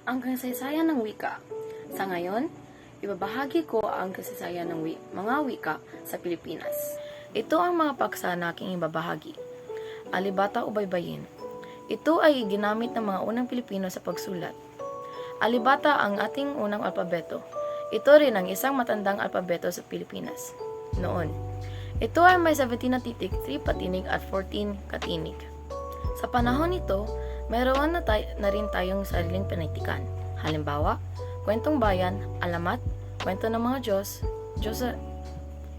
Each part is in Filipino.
ang kasaysayan ng wika. Sa ngayon, ibabahagi ko ang kasaysayan ng mga wika sa Pilipinas. Ito ang mga paksa na aking ibabahagi. Alibata o baybayin. Ito ay ginamit ng mga unang Pilipino sa pagsulat. Alibata ang ating unang alpabeto. Ito rin ang isang matandang alpabeto sa Pilipinas. Noon, ito ay may 17 na titik, 3 patinig at 14 katinig. Sa panahon nito, mayroon na rin tayong sariling panitikan. Halimbawa, kwentong bayan, alamat, kwento ng mga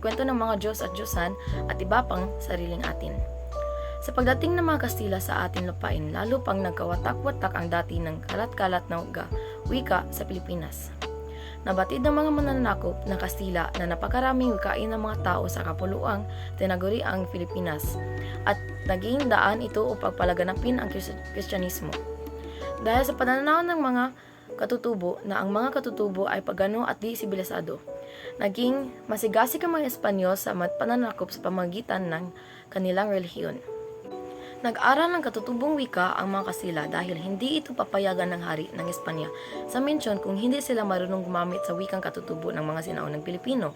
kwento ng mga Diyos at Diyosan at iba pang sariling atin. Sa pagdating ng mga Kastila sa ating lupain, lalo pang nagkawatak-watak ang dati ng kalat-kalat na wika sa Pilipinas. Nabatid ng mga mananakop ng Kastila na napakaraming wikain ng mga tao sa kapuluang tinaguriang Pilipinas at naging daan ito upang palaganapin ang Kristyanismo. Dahil sa pananaw ng mga katutubo na ang mga katutubo ay pagano at di sibilisado, naging masigasig ang mga Espanyol sa pananakop sa pamamagitan ng kanilang relihiyon. Nag-aral ng katutubong wika ang mga Kastila dahil hindi ito papayagan ng hari ng Espanya sa mensyon kung hindi sila marunong gumamit sa wikang katutubo ng mga sinaunang Pilipino.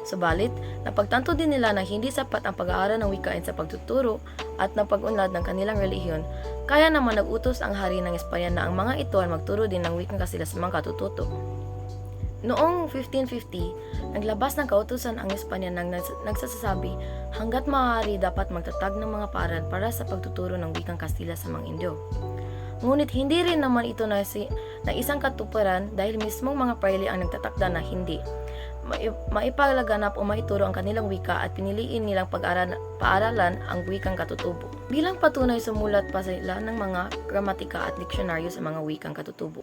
Subalit, napagtanto din nila na hindi sapat ang pag-aaral ng wikain sa pagtuturo at ng pag-unlad ng kanilang relihiyon, kaya naman nag-utos ang hari ng Espanya na ang mga ito ay magturo din ng wikang Kastila sa mga katututo. Noong 1550, naglabas ng kautusan ang Espanya nang nagsasabi hanggat maaari dapat magtatag ng mga paaralan para sa pagtuturo ng wikang Kastila sa mga Indio. Ngunit hindi rin naman ito na isang katuparan dahil mismong mga praile ang nagtatakda na hindi maipalaganap o maituro ang kanilang wika at piniliin nilang paaralan ang wikang katutubo. Bilang patunay, sumulat pa sila ng mga gramatika at diksyonaryo sa mga wikang katutubo.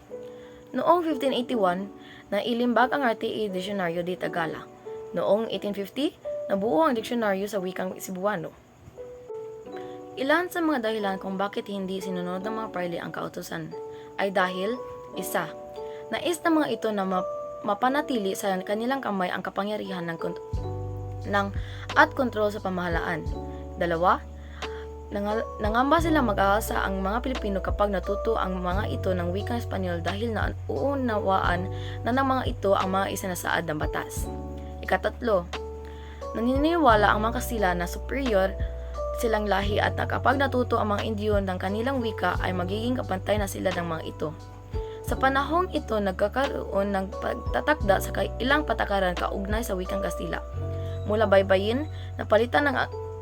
Noong 1581, nailimbag ang RTA Diccionario de Tagala. Noong 1850, nabuo ang diksyonaryo sa wikang Cebuano. Ilan sa mga dahilan kung bakit hindi sinunod ng mga praile ang kautusan ay dahil, isa, nais ng mga ito na mapanatili sa kanilang kamay ang kapangyarihan at kontrol sa pamahalaan. Dalawa, nangamba sila mag-aalsa ang mga Pilipino kapag natuto ang mga ito ng wikang Espanyol dahil nauunawaan na ng mga ito ang mga isinasaad ng batas. Ikatatlo, naniniwala ang mga Kastila na superior silang lahi at na kapag natuto ang mga Indio ng kanilang wika ay magiging kapantay na sila ng mga ito. Sa panahong ito, nagkakaroon ng pagtatakda sa ilang patakaran kaugnay sa wikang Kastila. Mula baybayin, napalitan ng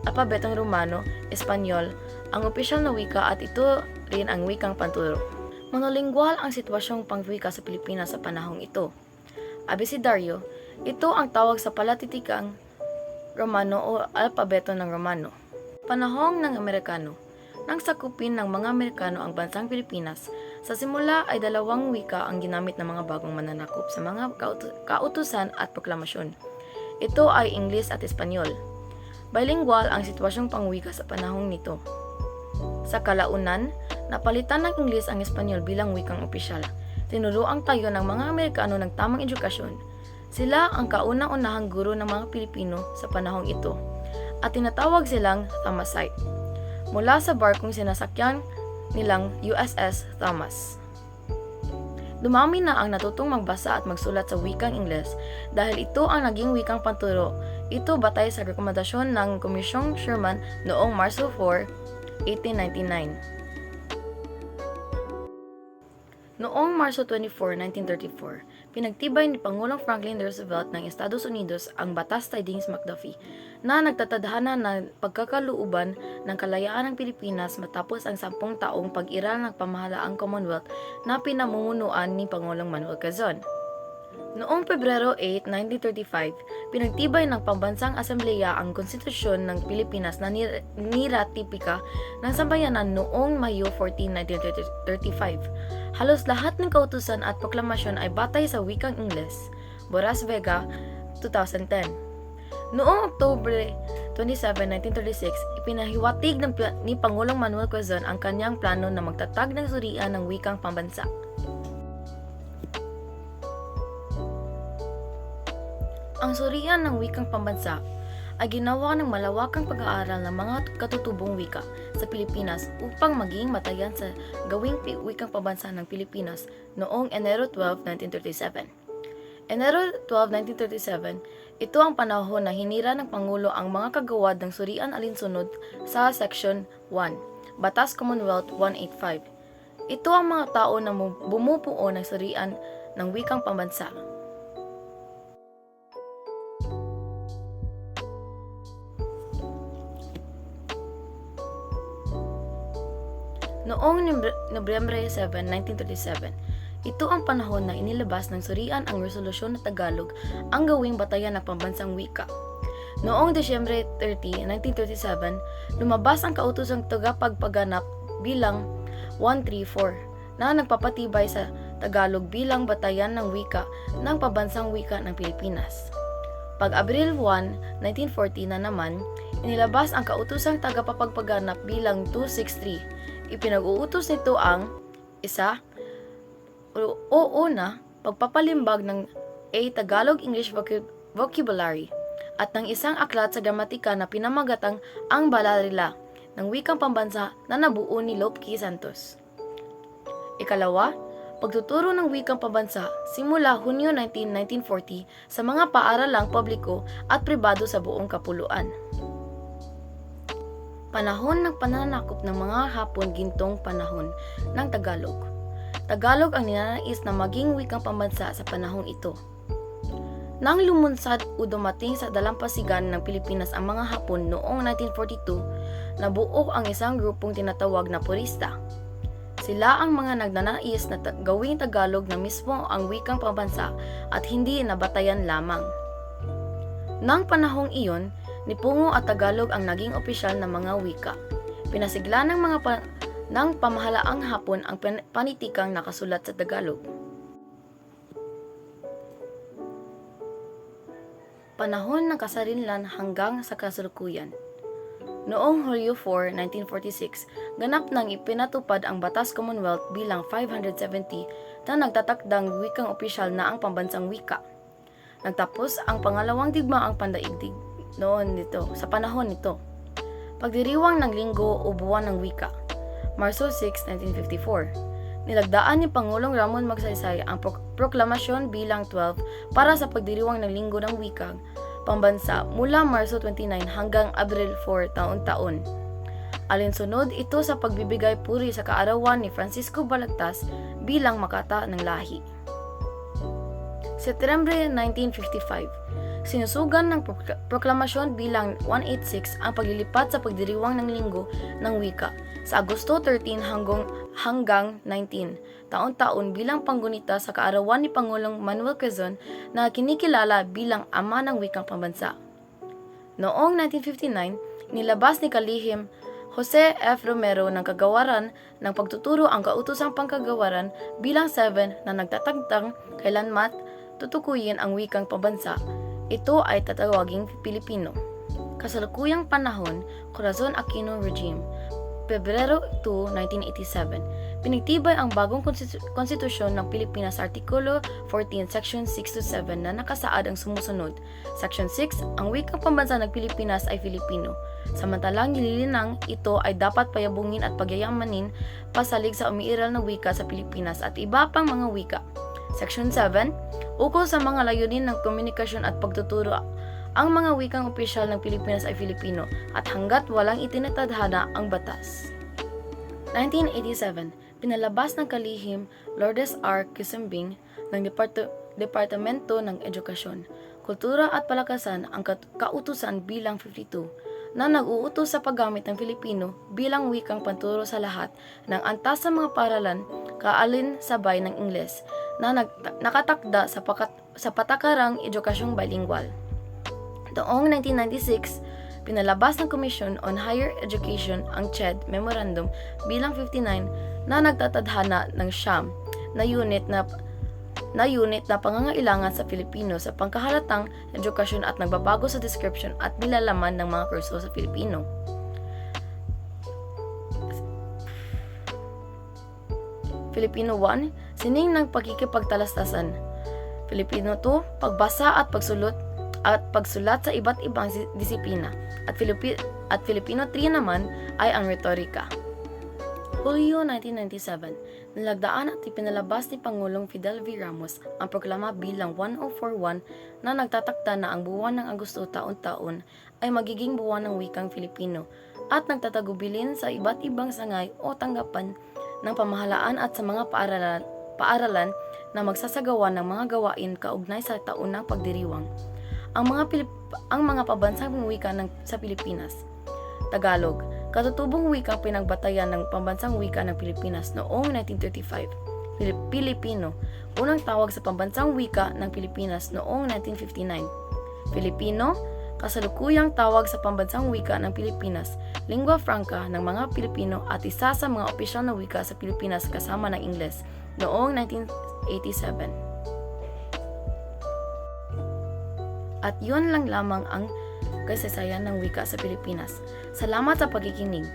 alpabetong Romano, Espanyol, ang opisyal na wika at ito rin ang wikang panturo. Monolinggual ang sitwasyong pangwika sa Pilipinas sa panahong ito. Abecedario, ito ang tawag sa palatitikang Romano o alpabeto ng Romano. Panahong ng Amerikano, nang sakupin ng mga Amerikano ang bansang Pilipinas, sa simula ay dalawang wika ang ginamit ng mga bagong mananakop sa mga kautusan at proklamasyon. Ito ay Ingles at Espanyol. Bilingual ang sitwasyong pangwika sa panahong nito. Sa kalaunan, napalitan ng Ingles ang Espanyol bilang wikang opisyal. Tinuruang tayo ng mga Amerikano ng tamang edukasyon. Sila ang kaunang-unahang guro ng mga Pilipino sa panahong ito at tinatawag silang Thomasite mula sa barkong sinasakyan nilang USS Thomas. Dumami na ang natutong magbasa at magsulat sa wikang Ingles dahil ito ang naging wikang panturo. Ito batay sa rekomendasyon ng Komisyong Sherman noong Marso 4, 1899. Noong Marso 24, 1934, pinagtibay ni Pangulong Franklin Roosevelt ng Estados Unidos ang Batas Tidings-McDuffie na nagtatadhana ng pagkakaluuban ng kalayaan ng Pilipinas matapos ang 10 taong pag-iral ng pamahalaang Commonwealth na pinamumunuan ni Pangulong Manuel Quezon. Noong Pebrero 8, 1935, pinagtibay ng Pambansang Asambleya ang Konstitusyon ng Pilipinas na niratipika ng sambayanan noong Mayo 14, 1935. Halos lahat ng kautusan at proklamasyon ay batay sa wikang Ingles. Boras Vega, 2010. Noong Oktubre 27, 1936, ipinahiwatig ni Pangulong Manuel Quezon ang kanyang plano na magtatag ng surian ng wikang pambansa. Ang surian ng wikang pambansa ay ginawa ng malawakang pag-aaral ng mga katutubong wika sa Pilipinas upang maging matayan sa gawing wikang pambansa ng Pilipinas noong Enero 12, 1937. Enero 12, 1937, ito ang panahon na hinira ng Pangulo ang mga kagawad ng surian alinsunod sa Section 1, Batas Commonwealth 185. Ito ang mga tao na bumubuo ng surian ng wikang pambansa. Noong Nobyembre 7, 1937, ito ang panahon na inilabas ng surian ang resolusyon na Tagalog ang gawing batayan ng pambansang wika. Noong Disyembre 30, 1937, lumabas ang kautosang tagapagpaganap bilang 134 na nagpapatibay sa Tagalog bilang batayan ng wika ng pambansang wika ng Pilipinas. Pag Abril 1, 1940 na naman, inilabas ang kautosang tagapagpaganap bilang 263. Ipinag-uutos nito ang isa, una, pagpapalimbag ng Tagalog-English vocabulary at ng isang aklat sa gramatika na pinamagatang ang Balarila ng wikang pambansa na nabuo ni Lopki Santos. Ikalawa, pagtuturo ng wikang pambansa simula Hunyo 19, 1940 sa mga paaralang publiko at pribado sa buong kapuluan. Panahon ng pananakop ng mga Hapon gintong panahon ng Tagalog. Tagalog ang ninanais na maging wikang pambansa sa panahong ito. Nang lumunsad o dumating sa dalampasigan ng Pilipinas ang mga Hapon noong 1942, nabuo ang isang grupong tinatawag na purista. Sila ang mga nagnanais na gawing Tagalog na mismo ang wikang pambansa at hindi na batayan lamang. Nang panahong iyon, Nipungo at Tagalog ang naging opisyal na mga wika. Pinasigla ng ng pamahalaang Hapon ang panitikang nakasulat sa Tagalog. Panahon ng kasarinlan hanggang sa kasalukuyan. Noong Hulyo 4, 1946, ganap nang ipinatupad ang Batas Commonwealth bilang 570 na nagtatakdang wikang opisyal na ang pambansang wika. Nagtapos ang pangalawang digmaang pandaigdig sa panahon nito. Pagdiriwang ng linggo o buwan ng wika. Marso 6, 1954. Nilagdaan ni Pangulong Ramon Magsaysay ang proklamasyon bilang 12 para sa pagdiriwang ng linggo ng wika pambansa mula Marso 29 hanggang Abril 4 taon-taon. Alinsunod ito sa pagbibigay puri sa kaarawan ni Francisco Balagtas bilang makata ng lahi. Setyembre 1955. Sinusugan ng proklamasyon bilang 186 ang paglilipat sa pagdiriwang ng linggo ng wika sa Agosto 13 hanggang 19 taon-taon bilang panggunita sa kaarawan ni Pangulong Manuel Quezon na kinikilala bilang ama ng wikang pambansa. Noong 1959, nilabas ni Kalihim Jose F. Romero ng kagawaran ng pagtuturo ang kautosang pangkagawaran bilang 7 na nagtatagtang kailanmat tutukuyin ang wikang pambansa. Ito ay tatawaging Pilipino. Kasalukuyang panahon, Corazon Aquino Regime, Pebrero 2, 1987. Pinagtibay ang bagong konstitusyon ng Pilipinas Artikulo 14, Section 6-7 na nakasaad ang sumusunod. Section 6, ang wikang pambansa ng Pilipinas ay Filipino. Samantalang nililinang ito ay dapat payabungin at pagyayamanin pasalig sa umiiral na wika sa Pilipinas at iba pang mga wika. Section 7, ukol sa mga layunin ng komunikasyon at pagtuturo, ang mga wikang opisyal ng Pilipinas ay Filipino at hanggat walang itinatadhana ang batas. 1987, pinalabas ng kalihim Lourdes R. Quisumbing ng Departamento ng Edukasyon, Kultura at Palakasan ang kautusan bilang 52 na nag-uutos sa paggamit ng Filipino bilang wikang panturo sa lahat ng antas sa mga paaralan kaalin sabay ng Ingles na nakatakda sa patakarang edukasyong bilingual. Noong 1996, pinalabas ng Commission on Higher Education ang CHED Memorandum bilang 59 na nagtatadhana ng siyam na unit na pangangailangan sa Filipino sa pangkahalatang edukasyon at nagbabago sa description at nilalaman ng mga kurso sa Filipino. Filipino 1, sining ng pagkikipagtalastasan. Filipino 2, pagbasa at pagsulot at pagsulat sa iba't ibang disiplina. At Filipino 3 naman ay ang retorika. Hulyo 1997, nilagdaan at ipinalabas ni Pangulong Fidel V. Ramos ang proklama bilang 1041 na nagtatakda na ang buwan ng Agosto taon-taon ay magiging buwan ng wikang Filipino at nagtatagubilin sa iba't ibang sangay o tanggapan ng pamahalaan at sa mga paaralan na magsasagawa ng mga gawain kaugnay sa taon ng pagdiriwang. Ang mga pabansang wika sa Pilipinas. Tagalog, katutubong wika pinagbatayan ng pambansang wika ng Pilipinas noong 1935. Pilipino, unang tawag sa pambansang wika ng Pilipinas noong 1959. Filipino, kasalukuyang tawag sa pambansang wika ng Pilipinas, lingua franca ng mga Pilipino at isa sa mga opisyal na wika sa Pilipinas kasama ng Ingles noong 1987. At yun lang lamang ang kasaysayan ng wika sa Pilipinas. Salamat sa pakikinig.